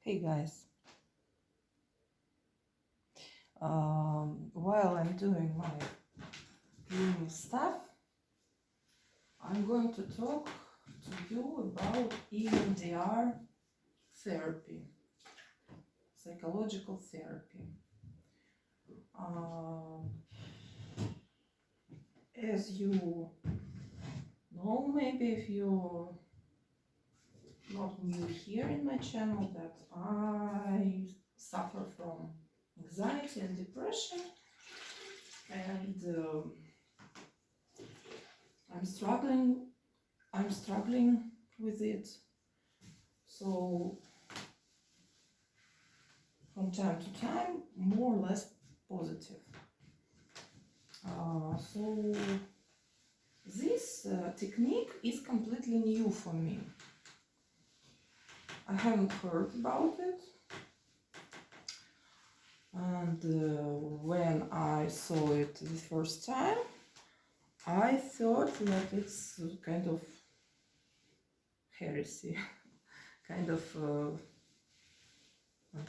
Hey guys, while I'm doing my cleaning stuff, I'm going to talk to you about EMDR therapy, psychological therapy. Um, as you know, maybe if you're not new here in my channel, that I suffer from anxiety and depression, and I'm struggling with it. So from time to time, more or less positive. So this technique is completely new for me. I haven't heard about it, and when I saw it the first time, I thought that it's kind of heresy, kind of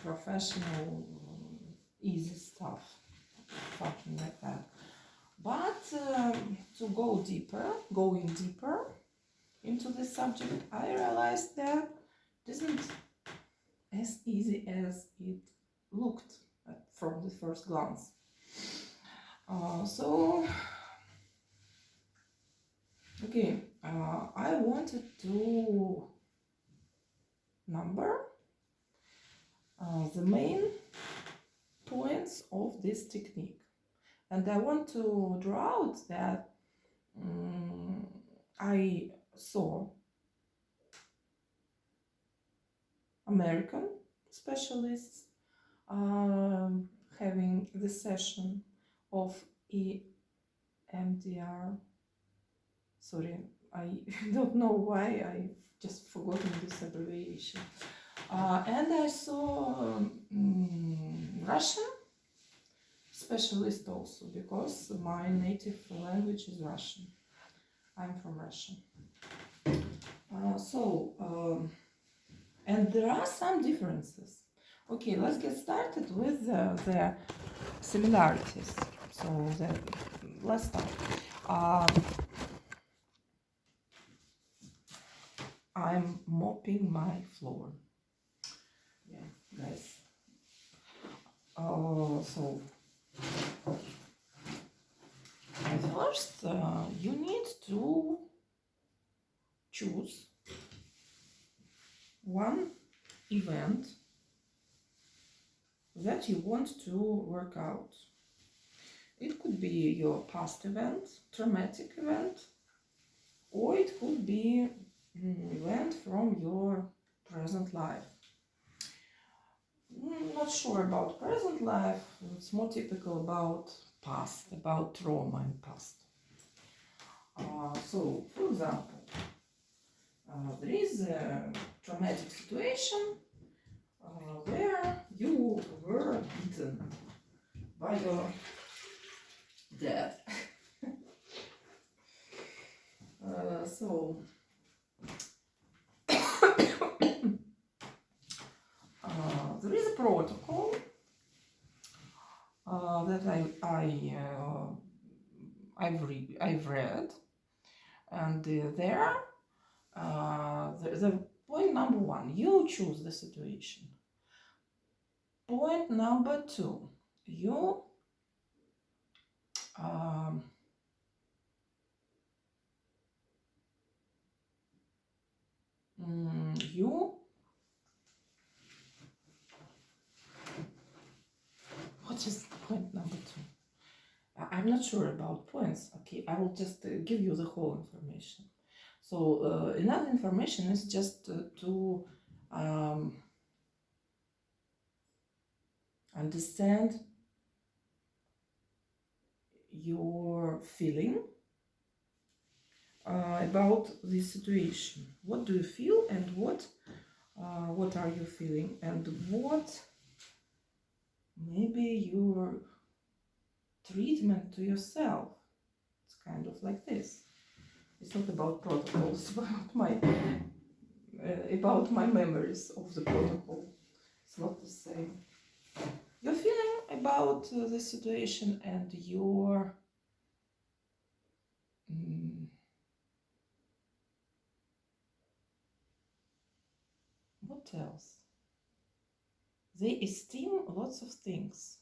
professional, easy stuff, something like that. But to going deeper into this subject, I realized that it isn't as easy as it looked from the first glance. I wanted to number the main points of this technique. And I want to draw out that I saw American specialists having the session of EMDR. Sorry, I don't know why I just forgotten this abbreviation. And I saw Russian specialist also, because my native language is Russian. I'm from Russia. And there are some differences. Okay, let's get started with the similarities. Let's start. I'm mopping my floor. Yeah, guys. So first, you need to choose one event that you want to work out. It could be your past event, traumatic event, or it could be an event from your present life. Not sure about present life, it's more typical about past, about trauma in past. So, for example, there is a traumatic situation where you were beaten by your dad. There is a protocol that I've read, and there the point number one, you choose the situation. Point number two, you what is point number two? I'm not sure about points. Okay, I will just give you the whole information. So another information is just to understand your feeling about this situation. What do you feel, and what are you feeling, and what maybe your treatment to yourself. It's kind of like this. It's not about protocols, about my memories of the protocol. It's not the same. Your feeling about the situation and your what else? They esteem lots of things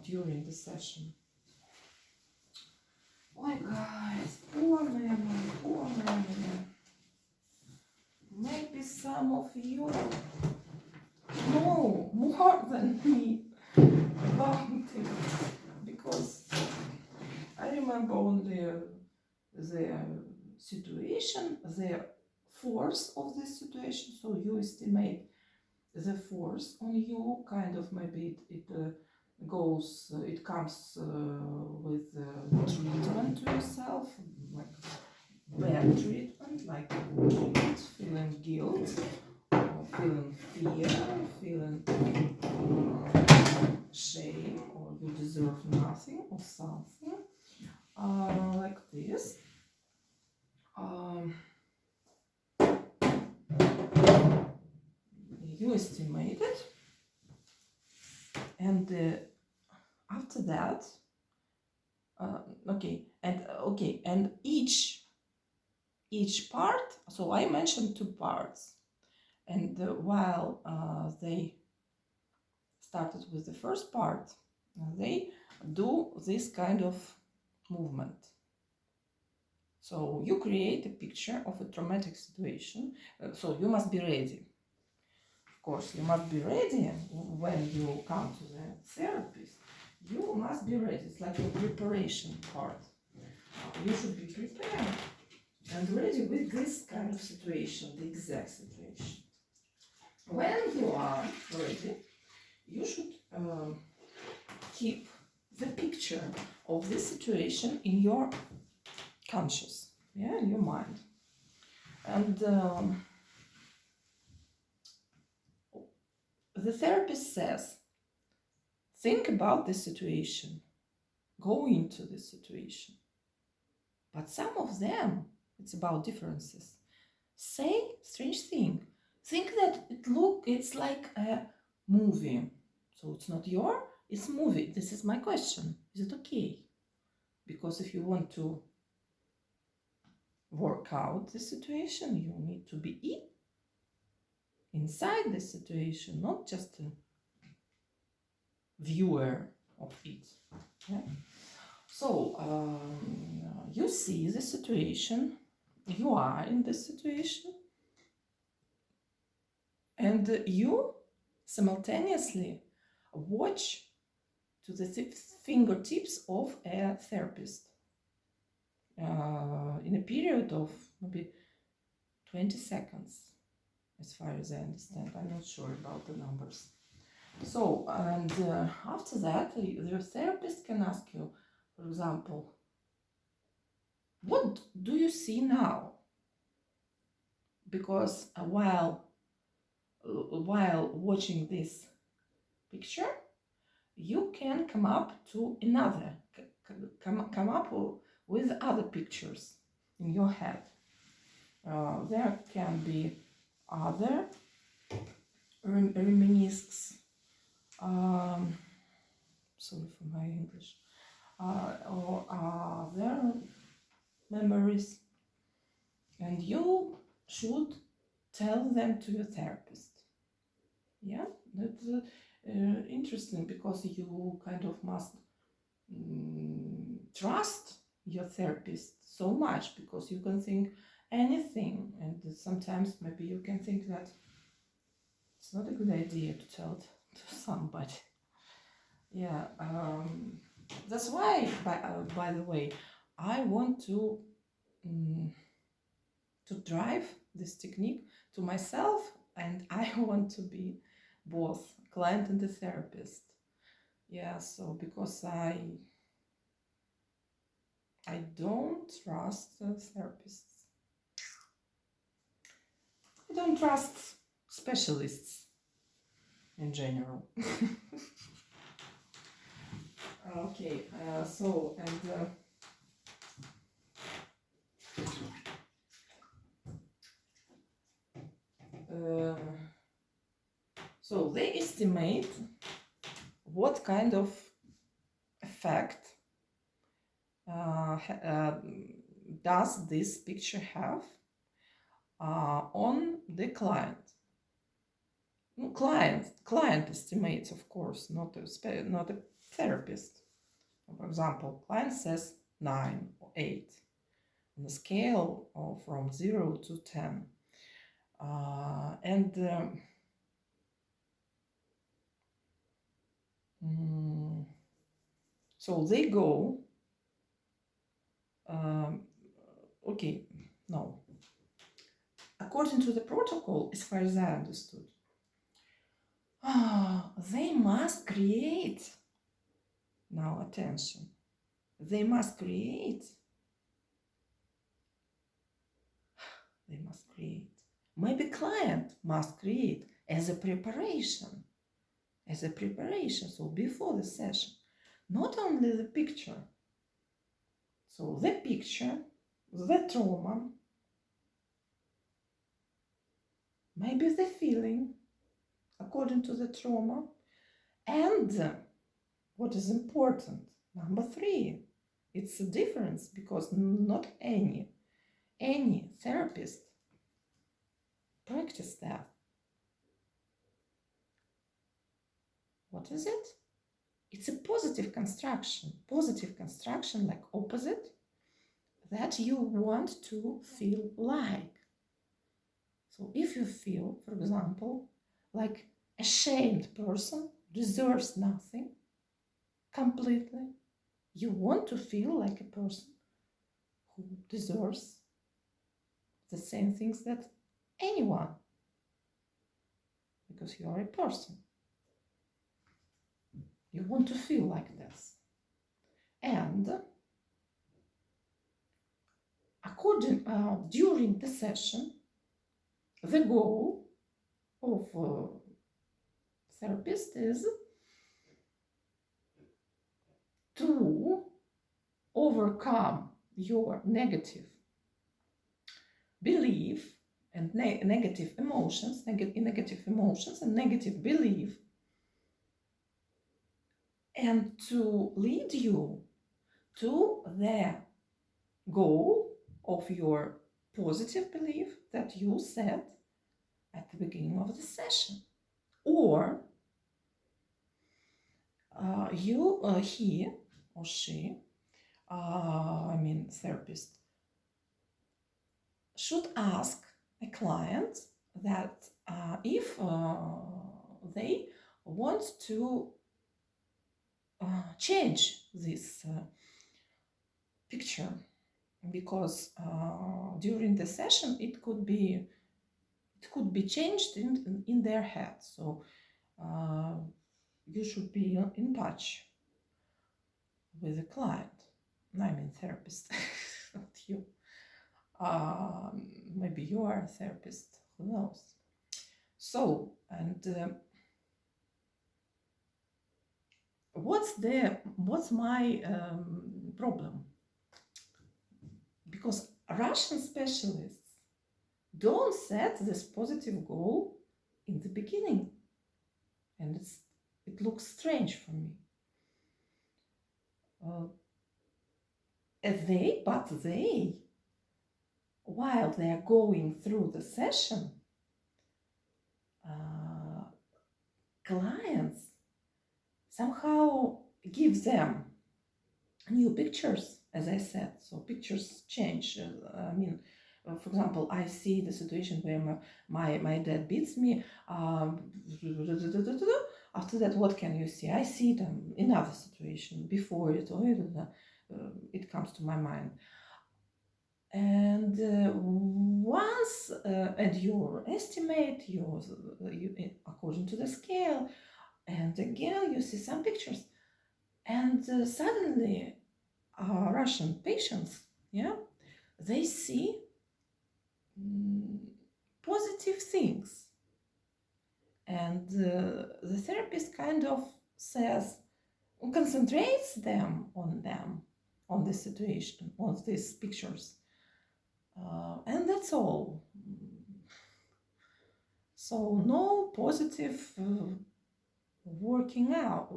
during the session. Oh guys, poor memory. Maybe some of you know more than me about it, because I remember only the situation, the force of this situation. So you estimate the force on you, kind of maybe it goes, it comes with treatment to yourself, like bad treatment, like guilt, feeling fear, feeling shame, or you deserve nothing, or something like this. You estimate it, and after that, and each part. So I mentioned two parts, and while they started with the first part, they do this kind of movement. So you create a picture of a traumatic situation. So you must be ready. Of course, you must be ready when you come to the therapist. You must be ready. It's like a preparation part. You should be prepared and ready with this kind of situation, the exact situation. When you are ready, you should keep the picture of this situation in your conscious, in your mind. And the therapist says, think about this situation, go into this situation. But some of them, it's about differences, say strange thing. Think that it's like a movie. So it's not it's movie. This is my question. Is it okay? Because if you want to work out the situation, you need to be inside the situation, not just a viewer of it. Yeah? So you see the situation, you are in this situation, and you simultaneously watch to the fingertips of a therapist in a period of maybe 20 seconds, as far as I understand. I'm not sure about the numbers. So, and after that, the therapist can ask you, for example, what do you see now? Because while watching this picture, you can come up to another, come up with other pictures in your head. There can be other reminiscences, sorry for my English, or other memories, and you should tell them to your therapist. Yeah, that's interesting, because you kind of must trust your therapist so much, because you can think anything, and sometimes maybe you can think that it's not a good idea to tell it to somebody. Yeah, that's why, by the way, I want to drive this technique to myself, and I want to be both client and the therapist. Yeah, so because I don't trust therapists. I don't trust specialists in general. Okay, so, and So they estimate what kind of effect does this picture have on the client. Client estimates, of course, not a therapist. For example, client says 9 or 8 on a scale from 0 to 10. So they go, okay, no. According to the protocol, as far as I understood, they must create, now attention, they must create, maybe client must create as a preparation, so before the session, not only the picture, so the picture, the trauma, maybe the feeling according to the trauma, and what is important, number 3, it's a difference because not any therapist practice that. What is it? It's a positive construction like opposite, that you want to feel like. So if you feel, for example, like a shamed person deserves nothing completely, you want to feel like a person who deserves the same things that anyone, because you are a person. You want to feel like this. And during the session, the goal of a therapist is to overcome your negative belief and negative emotions and negative belief, and to lead you to the goal of your positive belief that you set at the beginning of the session. Or he or she, therapist, should ask a client that if they want to change this picture, because during the session it could be changed in their head. So you should be in touch with the client. Therapist, not you. Maybe you are a therapist, who knows? So, and what's my problem? Because Russian specialists don't set this positive goal in the beginning, and it looks strange for me. But while they are going through the session, clients somehow give them new pictures, as I said. So pictures change. For example, I see the situation where my dad beats me. After that, what can you see? I see it in another situation before it, or it comes to my mind. And once, and you estimate you according to the scale, and again you see some pictures, and suddenly Russian patients, they see positive things, and the therapist kind of concentrates on the situation, on these pictures, and that's all. So no positive working out.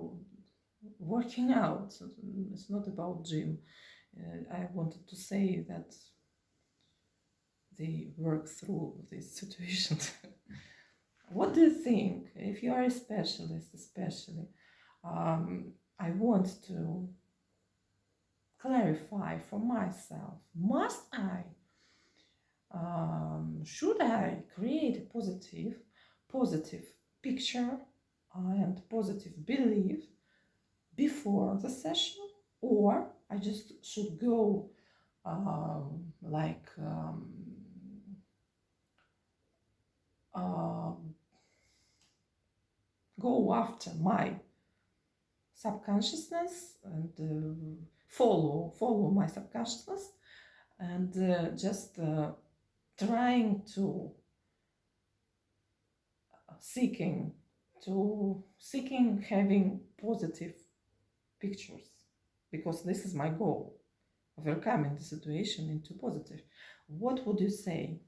Working out. It's not about gym. I wanted to say that they work through this situation. What do you think? If you are a specialist, especially, I want to clarify for myself: must I? Should I create a positive picture and positive belief before the session, or I just should go like go after my subconsciousness and follow my subconsciousness and just trying to seeking having positive pictures, because this is my goal, overcoming the situation into positive. What would you say?